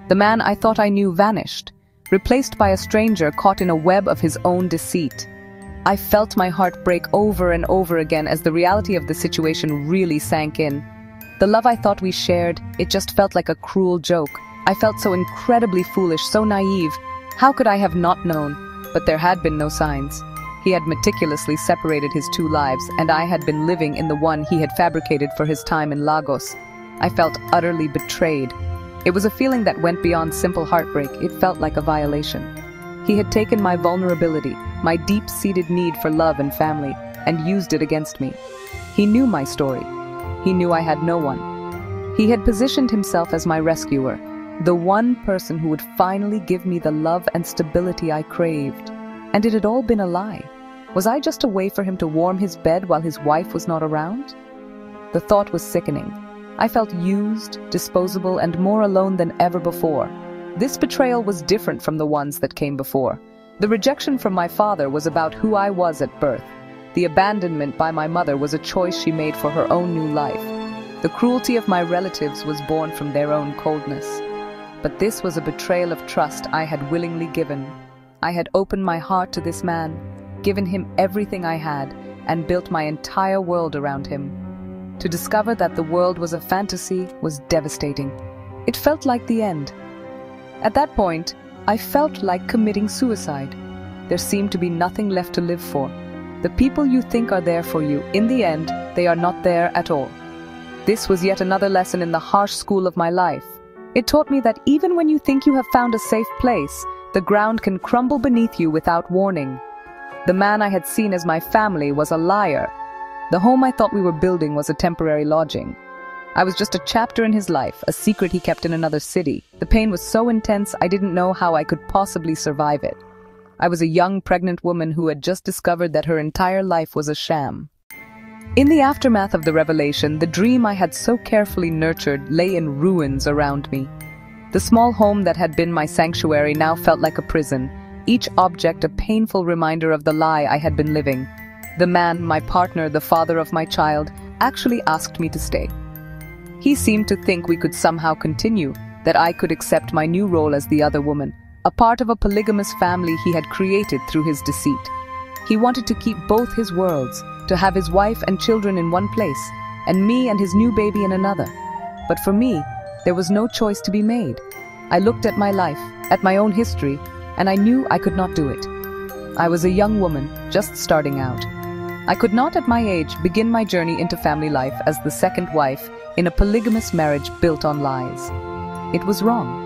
The man I thought I knew vanished, replaced by a stranger caught in a web of his own deceit. I felt my heart break over and over again as the reality of the situation really sank in. The love I thought we shared, it just felt like a cruel joke. I felt so incredibly foolish, so naive. How could I have not known? But there had been no signs. He had meticulously separated his two lives, and I had been living in the one he had fabricated for his time in Lagos. I felt utterly betrayed. It was a feeling that went beyond simple heartbreak. It felt like a violation. He had taken my vulnerability, my deep-seated need for love and family, and used it against me. He knew my story. He knew I had no one. He had positioned himself as my rescuer, the one person who would finally give me the love and stability I craved. And it had all been a lie. Was I just a way for him to warm his bed while his wife was not around? The thought was sickening. I felt used, disposable, and more alone than ever before. This betrayal was different from the ones that came before. The rejection from my father was about who I was at birth. The abandonment by my mother was a choice she made for her own new life. The cruelty of my relatives was born from their own coldness. But this was a betrayal of trust I had willingly given. I had opened my heart to this man, given him everything I had, and built my entire world around him. To discover that the world was a fantasy was devastating. It felt like the end. At that point, I felt like committing suicide. There seemed to be nothing left to live for. The people you think are there for you, in the end, they are not there at all. This was yet another lesson in the harsh school of my life. It taught me that even when you think you have found a safe place, the ground can crumble beneath you without warning. The man I had seen as my family was a liar. The home I thought we were building was a temporary lodging. I was just a chapter in his life, a secret he kept in another city. The pain was so intense I didn't know how I could possibly survive it. I was a young pregnant woman who had just discovered that her entire life was a sham. In the aftermath of the revelation, the dream I had so carefully nurtured lay in ruins around me. The small home that had been my sanctuary now felt like a prison, each object a painful reminder of the lie I had been living. The man, my partner, the father of my child, actually asked me to stay. He seemed to think we could somehow continue, that I could accept my new role as the other woman, a part of a polygamous family he had created through his deceit. He wanted to keep both his worlds, to have his wife and children in one place, and me and his new baby in another. But for me, there was no choice to be made. I looked at my life, at my own history, and I knew I could not do it. I was a young woman, just starting out. I could not at my age begin my journey into family life as the second wife in a polygamous marriage built on lies. It was wrong.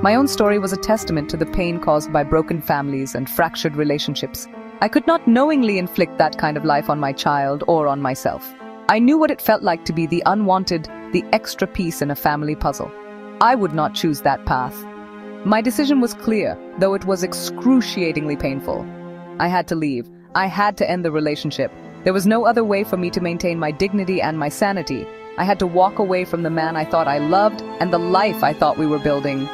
My own story was a testament to the pain caused by broken families and fractured relationships. I could not knowingly inflict that kind of life on my child or on myself. I knew what it felt like to be the unwanted, the extra piece in a family puzzle. I would not choose that path. My decision was clear, though it was excruciatingly painful. I had to leave. I had to end the relationship. There was no other way for me to maintain my dignity and my sanity. I had to walk away from the man I thought I loved and the life I thought we were building.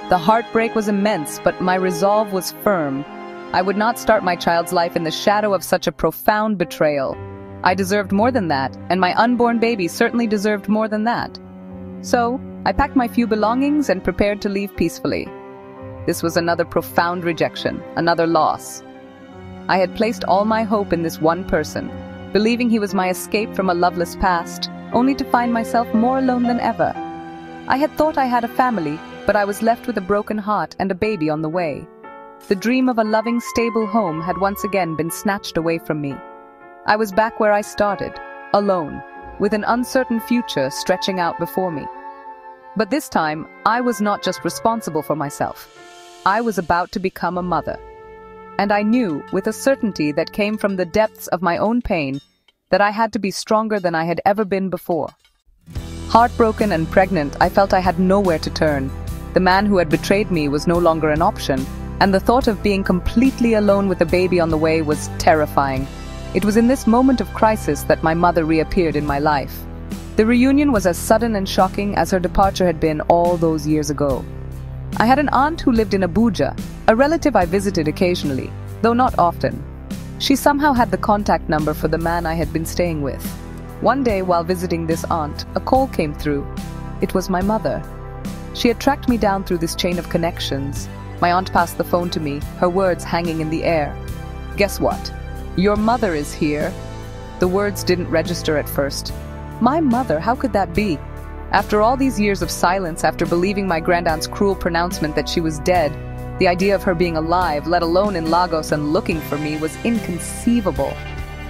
The heartbreak was immense, but my resolve was firm. I would not start my child's life in the shadow of such a profound betrayal. I deserved more than that, and my unborn baby certainly deserved more than that. So, I packed my few belongings and prepared to leave peacefully. This was another profound rejection, another loss. I had placed all my hope in this one person, believing he was my escape from a loveless past, only to find myself more alone than ever. I had thought I had a family, but I was left with a broken heart and a baby on the way. The dream of a loving, stable home had once again been snatched away from me. I was back where I started, alone, with an uncertain future stretching out before me. But this time, I was not just responsible for myself. I was about to become a mother. And I knew, with a certainty that came from the depths of my own pain, that I had to be stronger than I had ever been before. Heartbroken and pregnant, I felt I had nowhere to turn. The man who had betrayed me was no longer an option, and the thought of being completely alone with a baby on the way was terrifying. It was in this moment of crisis that my mother reappeared in my life. The reunion was as sudden and shocking as her departure had been all those years ago. I had an aunt who lived in Abuja, a relative I visited occasionally, though not often. She somehow had the contact number for the man I had been staying with. One day, while visiting this aunt, a call came through. It was my mother. She had tracked me down through this chain of connections. My aunt passed the phone to me, her words hanging in the air. "Guess what? Your mother is here." The words didn't register at first. My mother, how could that be? After all these years of silence, after believing my grandaunt's cruel pronouncement that she was dead, the idea of her being alive, let alone in Lagos and looking for me, was inconceivable.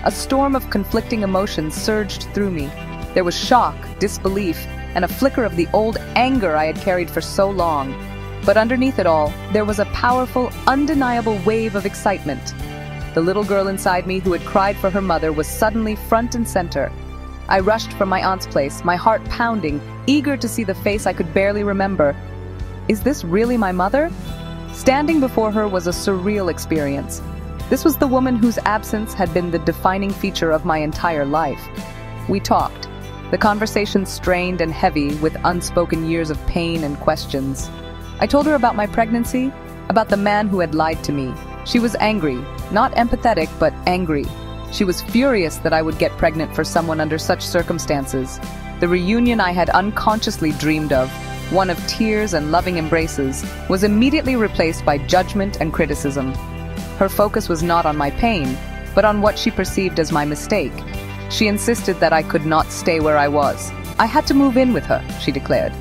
A storm of conflicting emotions surged through me. There was shock, disbelief, and a flicker of the old anger I had carried for so long. But underneath it all, there was a powerful, undeniable wave of excitement. The little girl inside me who had cried for her mother was suddenly front and center. I rushed from my aunt's place, my heart pounding, eager to see the face I could barely remember. Is this really my mother? Standing before her was a surreal experience. This was the woman whose absence had been the defining feature of my entire life. We talked. The conversation strained and heavy with unspoken years of pain and questions. I told her about my pregnancy, about the man who had lied to me. She was angry, not empathetic, but angry. She was furious that I would get pregnant for someone under such circumstances. The reunion I had unconsciously dreamed of, one of tears and loving embraces, was immediately replaced by judgment and criticism. Her focus was not on my pain, but on what she perceived as my mistake. She insisted that I could not stay where I was. I had to move in with her, she declared.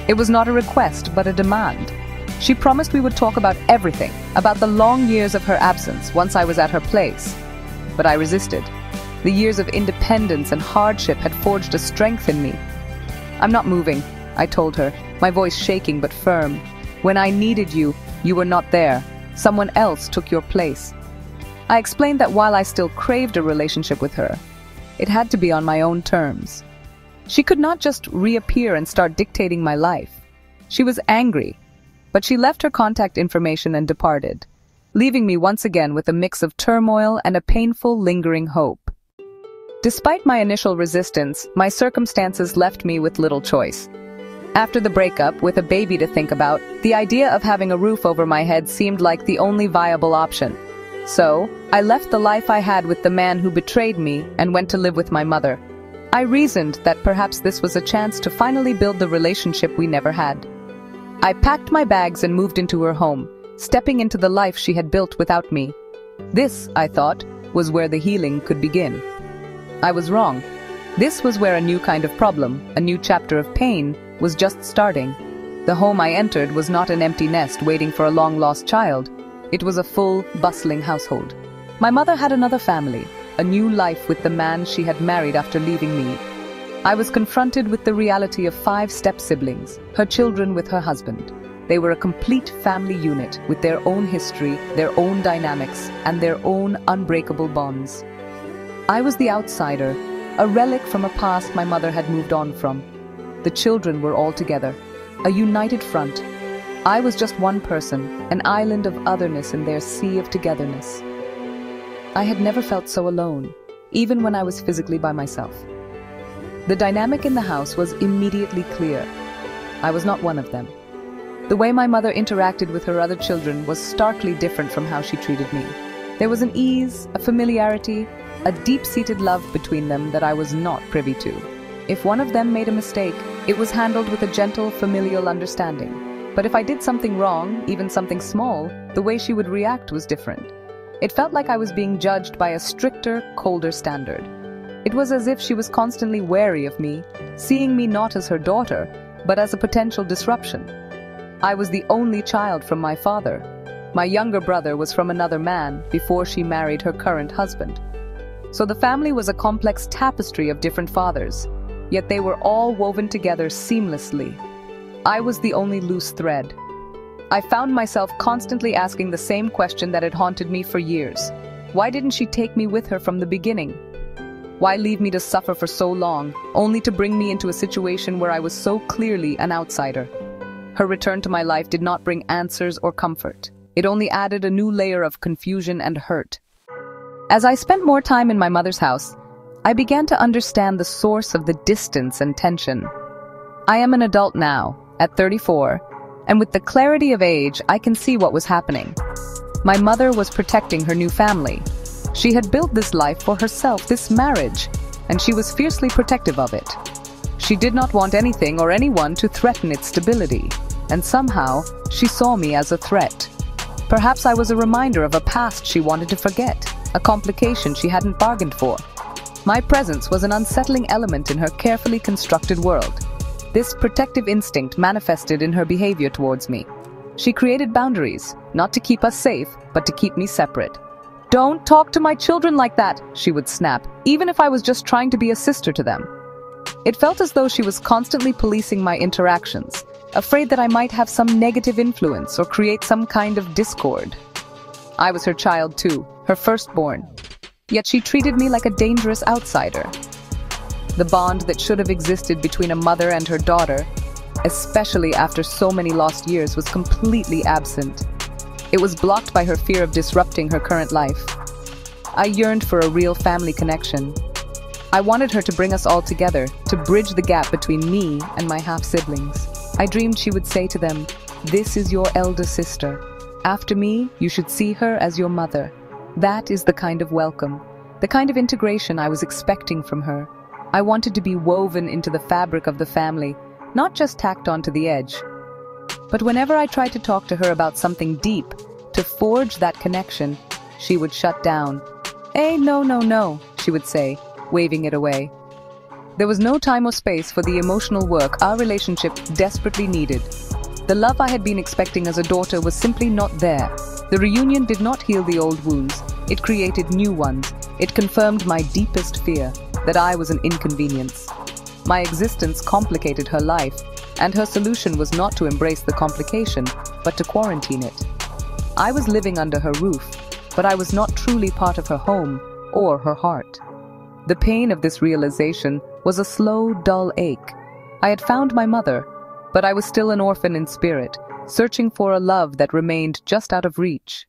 It was not a request, but a demand. She promised we would talk about everything, about the long years of her absence once I was at her place. But I resisted. The years of independence and hardship had forged a strength in me. "I'm not moving," I told her, my voice shaking but firm. "When I needed you, you were not there. Someone else took your place." I explained that while I still craved a relationship with her, it had to be on my own terms. She could not just reappear and start dictating my life. She was angry, but she left her contact information and departed, leaving me once again with a mix of turmoil and a painful, lingering hope. Despite my initial resistance, my circumstances left me with little choice. After the breakup, with a baby to think about, the idea of having a roof over my head seemed like the only viable option. So, I left the life I had with the man who betrayed me and went to live with my mother. I reasoned that perhaps this was a chance to finally build the relationship we never had. I packed my bags and moved into her home, stepping into the life she had built without me. This, I thought, was where the healing could begin. I was wrong. This was where a new kind of problem, a new chapter of pain, was just starting. The home I entered was not an empty nest waiting for a long-lost child. It was a full, bustling household. My mother had another family, a new life with the man she had married after leaving me. I was confronted with the reality of 5 step-siblings, her children with her husband. They were a complete family unit with their own history, their own dynamics, and their own unbreakable bonds. I was the outsider, a relic from a past my mother had moved on from. The children were all together, a united front. I was just one person, an island of otherness in their sea of togetherness. I had never felt so alone, even when I was physically by myself. The dynamic in the house was immediately clear. I was not one of them. The way my mother interacted with her other children was starkly different from how she treated me. There was an ease, a familiarity, a deep-seated love between them that I was not privy to. If one of them made a mistake, it was handled with a gentle, familial understanding. But if I did something wrong, even something small, the way she would react was different. It felt like I was being judged by a stricter, colder standard. It was as if she was constantly wary of me, seeing me not as her daughter, but as a potential disruption. I was the only child from my father. My younger brother was from another man before she married her current husband. So the family was a complex tapestry of different fathers, yet they were all woven together seamlessly. I was the only loose thread. I found myself constantly asking the same question that had haunted me for years. Why didn't she take me with her from the beginning? Why leave me to suffer for so long, only to bring me into a situation where I was so clearly an outsider? Her return to my life did not bring answers or comfort. It only added a new layer of confusion and hurt. As I spent more time in my mother's house, I began to understand the source of the distance and tension. I am an adult now, at 34, and with the clarity of age, I can see what was happening. My mother was protecting her new family. She had built this life for herself, this marriage, and she was fiercely protective of it. She did not want anything or anyone to threaten its stability, and somehow she saw me as a threat. Perhaps I was a reminder of a past she wanted to forget, a complication she hadn't bargained for. My presence was an unsettling element in her carefully constructed world. This protective instinct manifested in her behavior towards me. She created boundaries, not to keep us safe, but to keep me separate. "Don't talk to my children like that," she would snap, even if I was just trying to be a sister to them. It felt as though she was constantly policing my interactions, afraid that I might have some negative influence or create some kind of discord. I was her child too, her firstborn. Yet she treated me like a dangerous outsider. The bond that should have existed between a mother and her daughter, especially after so many lost years, was completely absent. It was blocked by her fear of disrupting her current life. I yearned for a real family connection. I wanted her to bring us all together, to bridge the gap between me and my half-siblings. I dreamed she would say to them, "This is your elder sister. After me, you should see her as your mother." That is the kind of welcome, the kind of integration I was expecting from her. I wanted to be woven into the fabric of the family, not just tacked onto the edge. But whenever I tried to talk to her about something deep, to forge that connection, she would shut down. No, she would say, waving it away. There was no time or space for the emotional work our relationship desperately needed. The love I had been expecting as a daughter was simply not there. The reunion did not heal the old wounds. It created new ones. It confirmed my deepest fear, that I was an inconvenience. My existence complicated her life, and her solution was not to embrace the complication, but to quarantine it. I was living under her roof, but I was not truly part of her home or her heart. The pain of this realization was a slow, dull ache. I had found my mother, but I was still an orphan in spirit, searching for a love that remained just out of reach.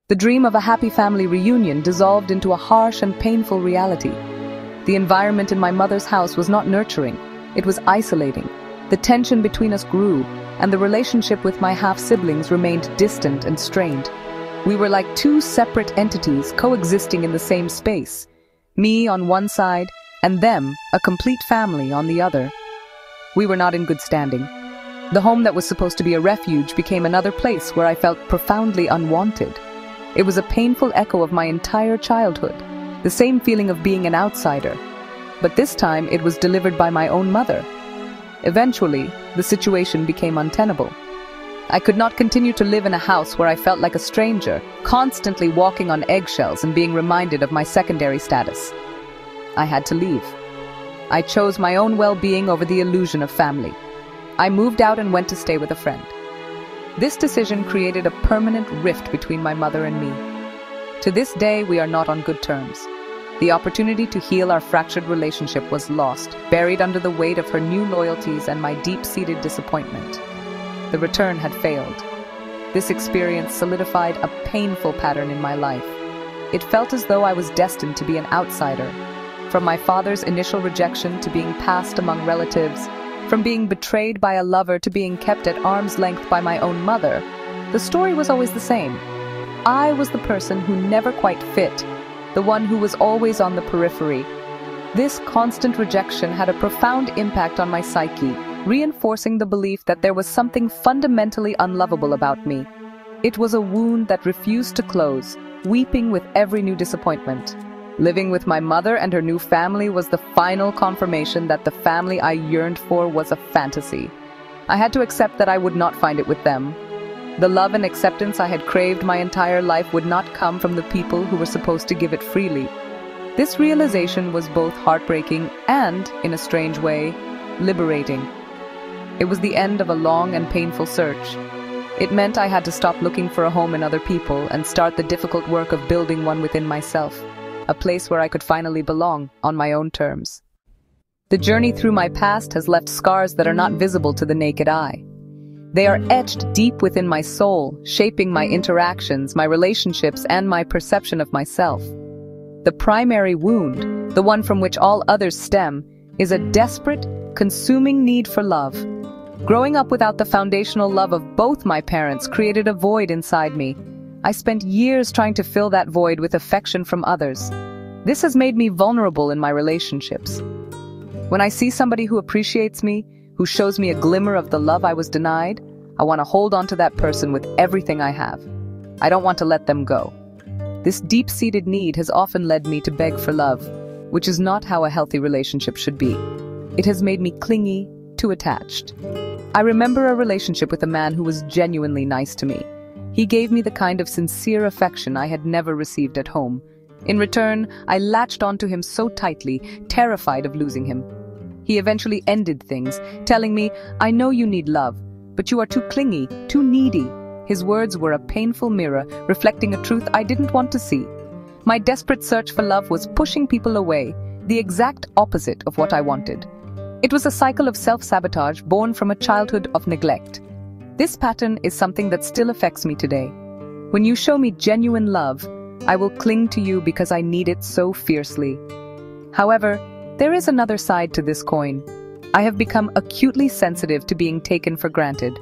The dream of a happy family reunion dissolved into a harsh and painful reality. The environment in my mother's house was not nurturing. It was isolating. The tension between us grew, and the relationship with my half-siblings remained distant and strained. We were like two separate entities coexisting in the same space. Me on one side, and them, a complete family, on the other. We were not in good standing. The home that was supposed to be a refuge became another place where I felt profoundly unwanted. It was a painful echo of my entire childhood, the same feeling of being an outsider. But this time it was delivered by my own mother. Eventually, the situation became untenable. I could not continue to live in a house where I felt like a stranger, constantly walking on eggshells and being reminded of my secondary status. I had to leave. I chose my own well-being over the illusion of family. I moved out and went to stay with a friend. This decision created a permanent rift between my mother and me. To this day, we are not on good terms. The opportunity to heal our fractured relationship was lost, buried under the weight of her new loyalties and my deep-seated disappointment. The return had failed. This experience solidified a painful pattern in my life. It felt as though I was destined to be an outsider. From my father's initial rejection to being passed among relatives, from being betrayed by a lover to being kept at arm's length by my own mother, the story was always the same. I was the person who never quite fit, the one who was always on the periphery. This constant rejection had a profound impact on my psyche, reinforcing the belief that there was something fundamentally unlovable about me. It was a wound that refused to close, weeping with every new disappointment. Living with my mother and her new family was the final confirmation that the family I yearned for was a fantasy. I had to accept that I would not find it with them. The love and acceptance I had craved my entire life would not come from the people who were supposed to give it freely. This realization was both heartbreaking and, in a strange way, liberating. It was the end of a long and painful search. It meant I had to stop looking for a home in other people and start the difficult work of building one within myself, a place where I could finally belong on my own terms. The journey through my past has left scars that are not visible to the naked eye. They are etched deep within my soul, shaping my interactions, my relationships, and my perception of myself. The primary wound, the one from which all others stem, is a desperate, consuming need for love. Growing up without the foundational love of both my parents created a void inside me. I spent years trying to fill that void with affection from others. This has made me vulnerable in my relationships. When I see somebody who appreciates me, who shows me a glimmer of the love I was denied, I want to hold on to that person with everything I have. I don't want to let them go. This deep-seated need has often led me to beg for love, which is not how a healthy relationship should be. It has made me clingy, too attached. I remember a relationship with a man who was genuinely nice to me. He gave me the kind of sincere affection I had never received at home. In return, I latched onto him so tightly, terrified of losing him. He eventually ended things, telling me, "I know you need love, but you are too clingy, too needy." His words were a painful mirror, reflecting a truth I didn't want to see. My desperate search for love was pushing people away, the exact opposite of what I wanted. It was a cycle of self-sabotage born from a childhood of neglect. This pattern is something that still affects me today. When you show me genuine love, I will cling to you because I need it so fiercely. However, there is another side to this coin. I have become acutely sensitive to being taken for granted.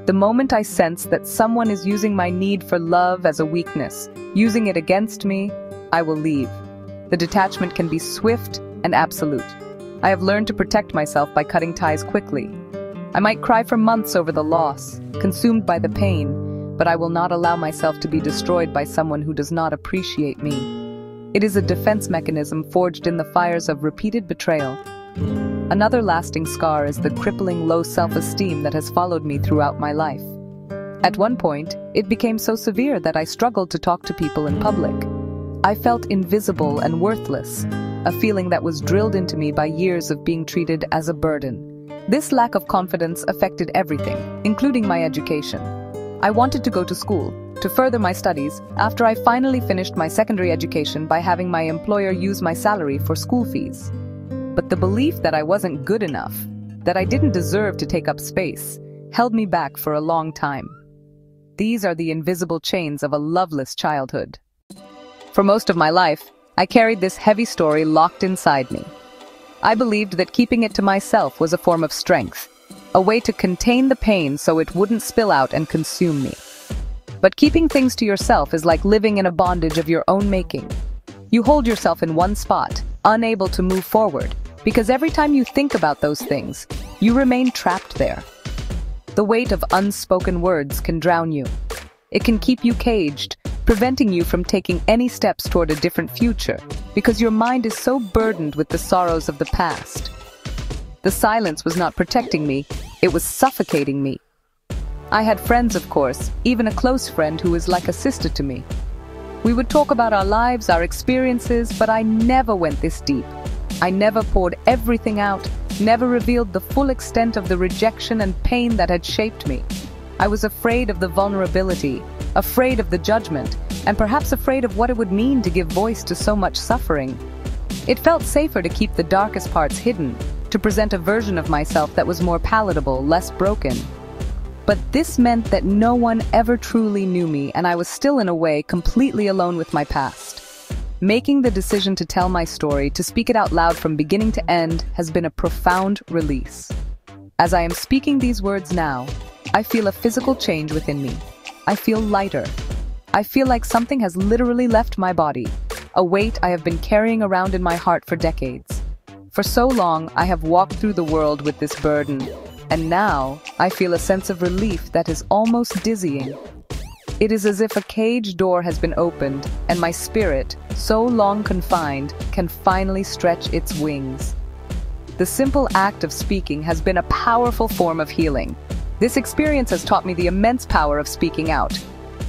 The moment I sense that someone is using my need for love as a weakness, using it against me, I will leave. The detachment can be swift and absolute. I have learned to protect myself by cutting ties quickly. I might cry for months over the loss, consumed by the pain, but I will not allow myself to be destroyed by someone who does not appreciate me. It is a defense mechanism forged in the fires of repeated betrayal. Another lasting scar is the crippling low self-esteem that has followed me throughout my life. At one point, it became so severe that I struggled to talk to people in public. I felt invisible and worthless, a feeling that was drilled into me by years of being treated as a burden. This lack of confidence affected everything, including my education. I wanted to go to school, to further my studies, after I finally finished my secondary education by having my employer use my salary for school fees. But the belief that I wasn't good enough, that I didn't deserve to take up space, held me back for a long time. These are the invisible chains of a loveless childhood. For most of my life, I carried this heavy story locked inside me. I believed that keeping it to myself was a form of strength, a way to contain the pain so it wouldn't spill out and consume me. But keeping things to yourself is like living in a bondage of your own making. You hold yourself in one spot, unable to move forward, because every time you think about those things, you remain trapped there. The weight of unspoken words can drown you. It can keep you caged, preventing you from taking any steps toward a different future because your mind is so burdened with the sorrows of the past. The silence was not protecting me, it was suffocating me. I had friends, of course, even a close friend who was like a sister to me. We would talk about our lives, our experiences, but I never went this deep. I never poured everything out, never revealed the full extent of the rejection and pain that had shaped me. I was afraid of the vulnerability, afraid of the judgment, and perhaps afraid of what it would mean to give voice to so much suffering. It felt safer to keep the darkest parts hidden, to present a version of myself that was more palatable, less broken. But this meant that no one ever truly knew me, and I was still in a way completely alone with my past. Making the decision to tell my story, to speak it out loud from beginning to end, has been a profound release. As I am speaking these words now, I feel a physical change within me. I feel lighter. I feel like something has literally left my body, a weight I have been carrying around in my heart for decades. For so long, I have walked through the world with this burden, and now I feel a sense of relief that is almost dizzying. It is as if a cage door has been opened, and my spirit, so long confined, can finally stretch its wings. The simple act of speaking has been a powerful form of healing. This experience has taught me the immense power of speaking out.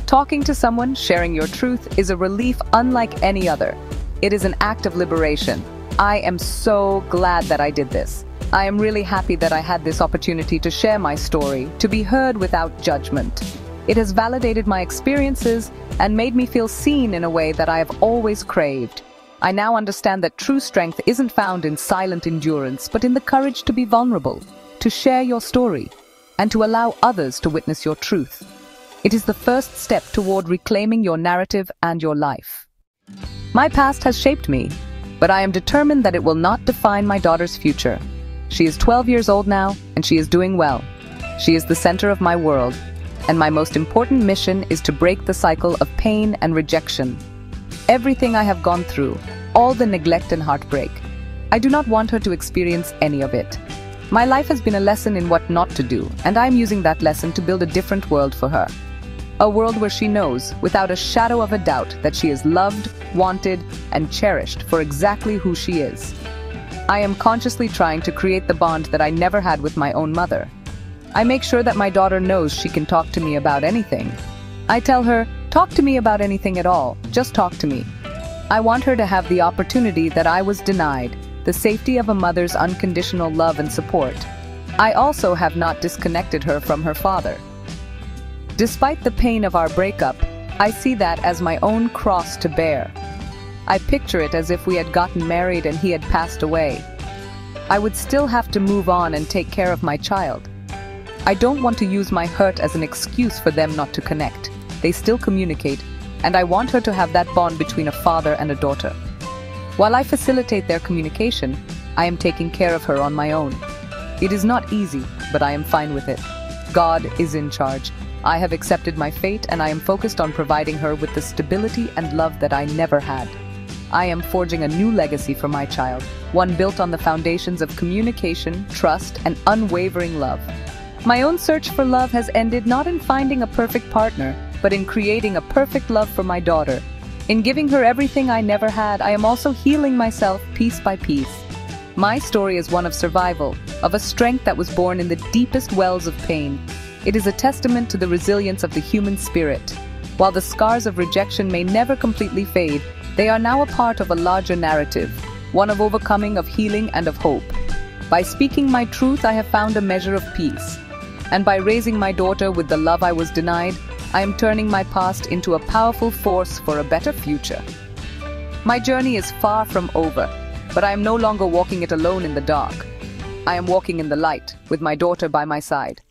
Talking to someone, sharing your truth, is a relief unlike any other. It is an act of liberation. I am so glad that I did this. I am really happy that I had this opportunity to share my story, to be heard without judgment. It has validated my experiences and made me feel seen in a way that I have always craved. I now understand that true strength isn't found in silent endurance, but in the courage to be vulnerable, to share your story, and to allow others to witness your truth. It is the first step toward reclaiming your narrative and your life. My past has shaped me, but I am determined that it will not define my daughter's future. She is 12 years old now, and she is doing well. She is the center of my world, and my most important mission is to break the cycle of pain and rejection. Everything I have gone through, all the neglect and heartbreak, I do not want her to experience any of it. My life has been a lesson in what not to do, and I am using that lesson to build a different world for her. A world where she knows, without a shadow of a doubt, that she is loved, wanted, and cherished for exactly who she is. I am consciously trying to create the bond that I never had with my own mother. I make sure that my daughter knows she can talk to me about anything. I tell her, talk to me about anything at all, just talk to me. I want her to have the opportunity that I was denied, the safety of a mother's unconditional love and support. I also have not disconnected her from her father. Despite the pain of our breakup, I see that as my own cross to bear. I picture it as if we had gotten married and he had passed away. I would still have to move on and take care of my child. I don't want to use my hurt as an excuse for them not to connect. They still communicate, and I want her to have that bond between a father and a daughter. While I facilitate their communication, I am taking care of her on my own. It is not easy, but I am fine with it. God is in charge. I have accepted my fate, and I am focused on providing her with the stability and love that I never had. I am forging a new legacy for my child, one built on the foundations of communication, trust, and unwavering love. My own search for love has ended not in finding a perfect partner, but in creating a perfect love for my daughter. In giving her everything I never had, I am also healing myself piece by piece. My story is one of survival, of a strength that was born in the deepest wells of pain. It is a testament to the resilience of the human spirit. While the scars of rejection may never completely fade, they are now a part of a larger narrative, one of overcoming, of healing, and of hope. By speaking my truth, I have found a measure of peace. And by raising my daughter with the love I was denied, I am turning my past into a powerful force for a better future. My journey is far from over, but I am no longer walking it alone in the dark. I am walking in the light, with my daughter by my side.